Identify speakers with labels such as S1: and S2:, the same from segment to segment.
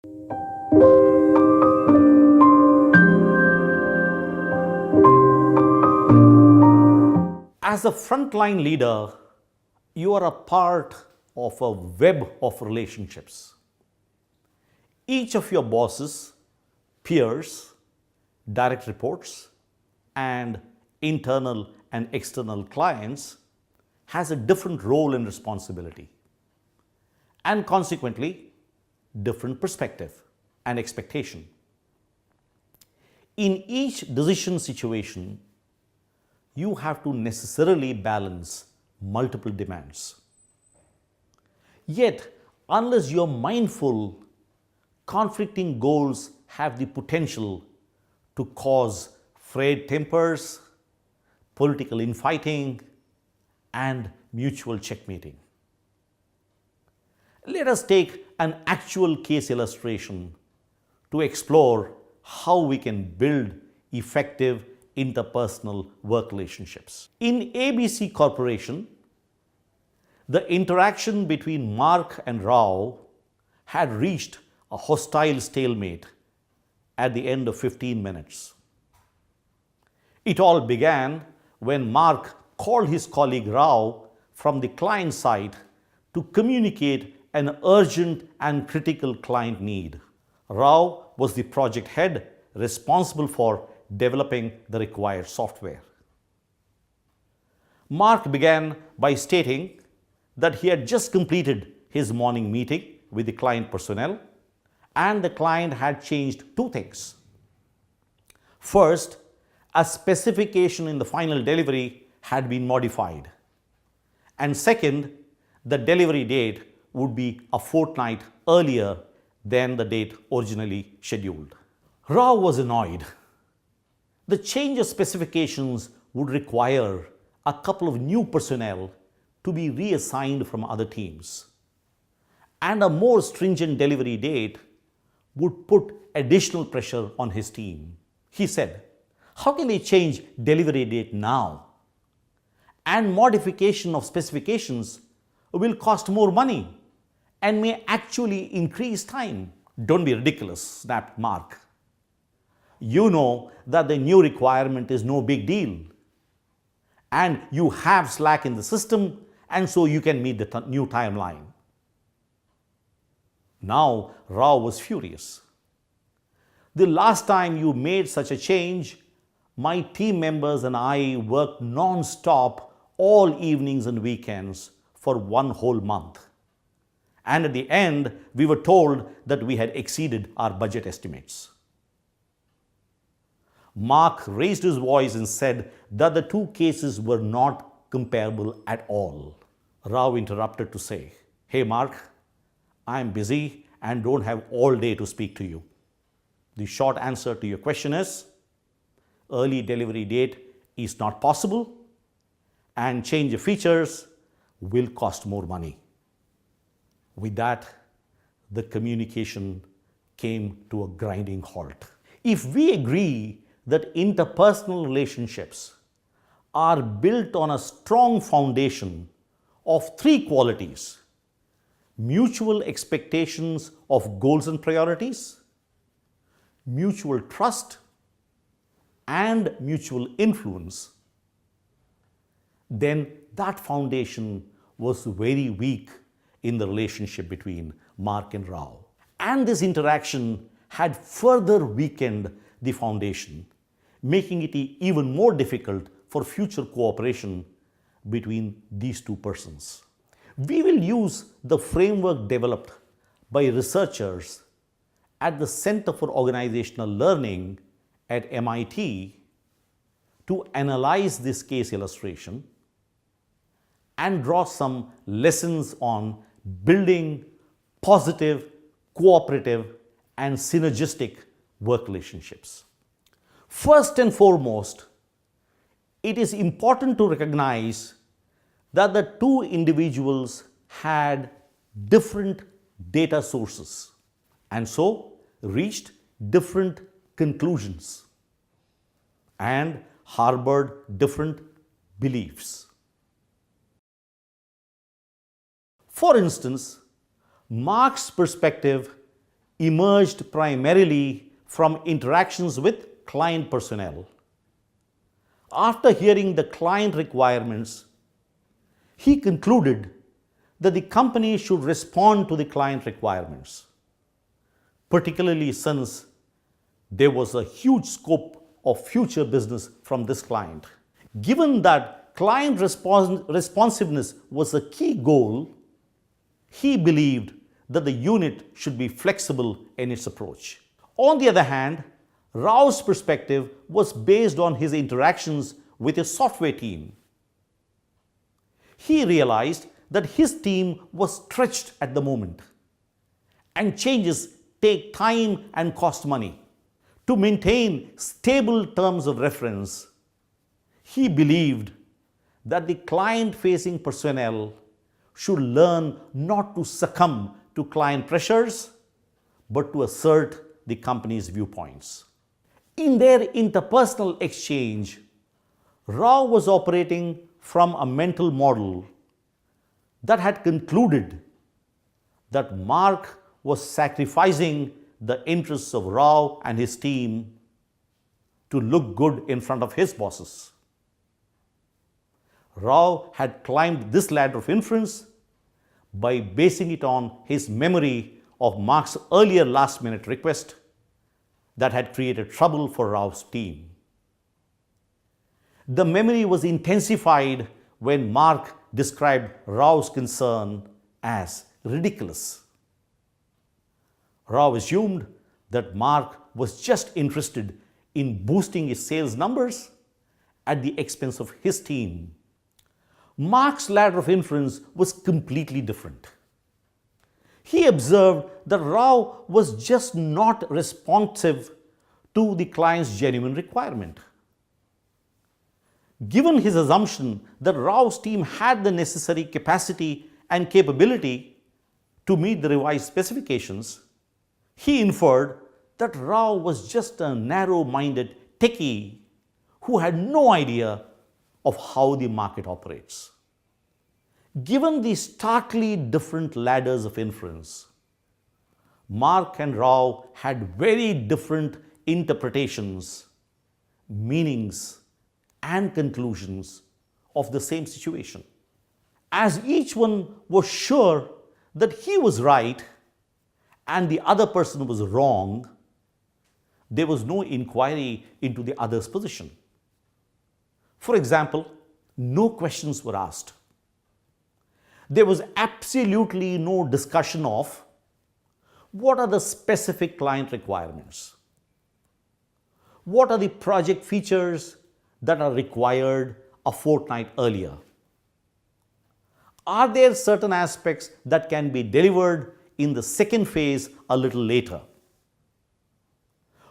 S1: As a frontline leader, you are a part of a web of relationships. Each of your bosses, peers, direct reports, and internal and external clients has a different role and responsibility, and consequently, different perspective and expectation. In each decision situation, you have to necessarily balance multiple demands. Yet, unless you're mindful, conflicting goals have the potential to cause frayed tempers, political infighting, and mutual checkmating. Let us take an actual case illustration to explore how we can build effective interpersonal work relationships. In ABC Corporation, the interaction between Mark and Rao had reached a hostile stalemate at the end of 15 minutes. It all began when Mark called his colleague Rao from the client side to communicate an urgent and critical client need. Rao was the project head responsible for developing the required software. Mark began by stating that he had just completed his morning meeting with the client personnel and the client had changed two things. First, a specification in the final delivery had been modified. And second, the delivery date would be a fortnight earlier than the date originally scheduled. Rao was annoyed. The change of specifications would require a couple of new personnel to be reassigned from other teams. And a more stringent delivery date would put additional pressure on his team. He said, "How can they change delivery date now? And modification of specifications will cost more money and may actually increase time." "Don't be ridiculous," snapped Mark. "You know that the new requirement is no big deal. And you have slack in the system, and so you can meet the new timeline." Now Rao was furious. "The last time you made such a change, my team members and I worked non-stop all evenings and weekends for one whole month. And at the end, we were told that we had exceeded our budget estimates." Mark raised his voice and said that the two cases were not comparable at all. Rao interrupted to say, "Hey Mark, I am busy and don't have all day to speak to you. The short answer to your question is, early delivery date is not possible and change of features will cost more money." With that, the communication came to a grinding halt. If we agree that interpersonal relationships are built on a strong foundation of three qualities: mutual expectations of goals and priorities, mutual trust, and mutual influence, then that foundation was very weak in the relationship between Mark and Rao. And this interaction had further weakened the foundation, making it even more difficult for future cooperation between these two persons. We will use the framework developed by researchers at the Center for Organizational Learning at MIT to analyze this case illustration and draw some lessons on building positive, cooperative, and synergistic work relationships. First and foremost, it is important to recognize that the two individuals had different data sources and so reached different conclusions and harbored different beliefs. For instance, Mark's perspective emerged primarily from interactions with client personnel. After hearing the client requirements, he concluded that the company should respond to the client requirements, particularly since there was a huge scope of future business from this client. Given that client responsiveness was a key goal, he believed that the unit should be flexible in its approach. On the other hand, Rao's perspective was based on his interactions with his software team. He realized that his team was stretched at the moment, and changes take time and cost money. To maintain stable terms of reference, he believed that the client-facing personnel should learn not to succumb to client pressures, but to assert the company's viewpoints. In their interpersonal exchange, Rao was operating from a mental model that had concluded that Mark was sacrificing the interests of Rao and his team to look good in front of his bosses. Rao had climbed this ladder of influence by basing it on his memory of Mark's earlier last-minute request that had created trouble for Rao's team. The memory was intensified when Mark described Rao's concern as ridiculous. Rao assumed that Mark was just interested in boosting his sales numbers at the expense of his team. Mark's ladder of influence was completely different. He observed that Rao was just not responsive to the client's genuine requirement. Given his assumption that Rao's team had the necessary capacity and capability to meet the revised specifications, he inferred that Rao was just a narrow-minded techie who had no idea of how the market operates. Given these starkly different ladders of influence, Mark and Rao had very different interpretations, meanings, and conclusions of the same situation. As each one was sure that he was right and the other person was wrong, there was no inquiry into the other's position. For example, no questions were asked. There was absolutely no discussion of what are the specific client requirements, what are the project features that are required a fortnight earlier, are there certain aspects that can be delivered in the second phase a little later,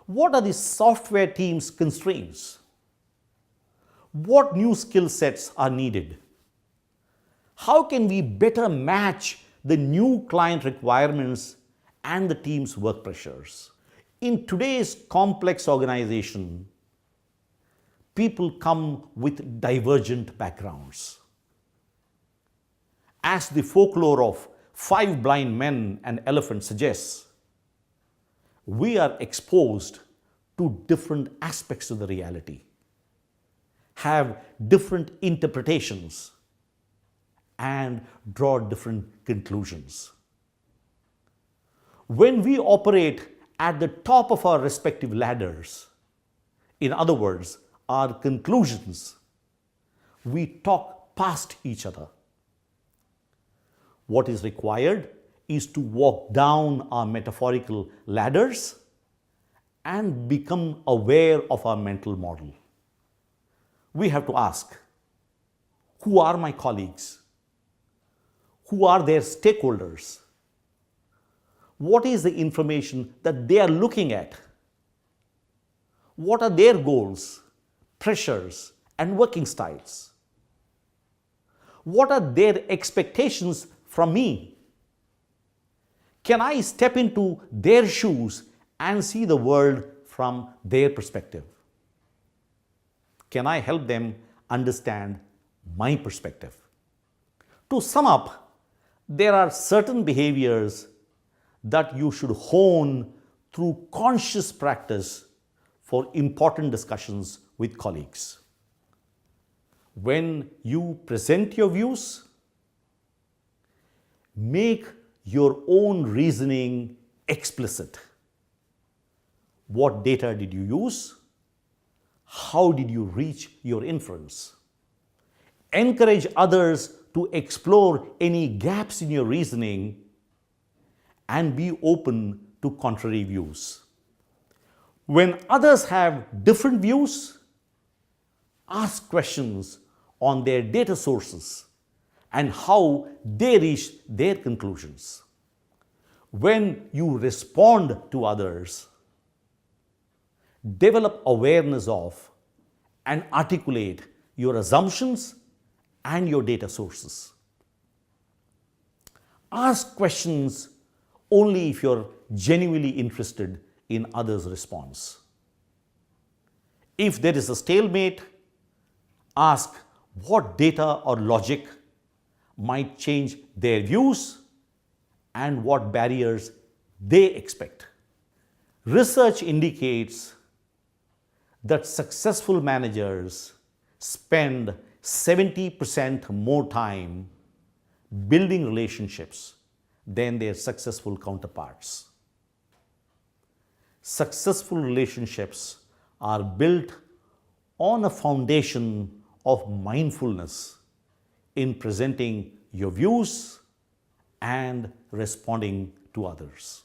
S1: what are the software team's constraints, what new skill sets are needed, how can we better match the new client requirements and the team's work pressures. In today's complex organization, people come with divergent backgrounds. As the folklore of 5 blind men and elephants suggests, we are exposed to different aspects of the reality, have different interpretations, and draw different conclusions. When we operate at the top of our respective ladders, in other words, our conclusions, we talk past each other. What is required is to walk down our metaphorical ladders and become aware of our mental model. We have to ask, who are my colleagues? Who are their stakeholders? What is the information that they are looking at? What are their goals, pressures, and working styles? What are their expectations from me? Can I step into their shoes and see the world from their perspective? Can I help them understand my perspective? To sum up, there are certain behaviors that you should hone through conscious practice for important discussions with colleagues. When you present your views, make your own reasoning explicit. What data did you use? How did you reach your inference? Encourage others to explore any gaps in your reasoning and be open to contrary views. When others have different views, ask questions on their data sources and how they reach their conclusions. When you respond to others, develop awareness of and articulate your assumptions and your data sources. Ask questions only if you're genuinely interested in others' response. If there is a stalemate, ask what data or logic might change their views and what barriers they expect. Research indicates that successful managers spend 70% more time building relationships than their successful counterparts. Successful relationships are built on a foundation of mindfulness in presenting your views and responding to others.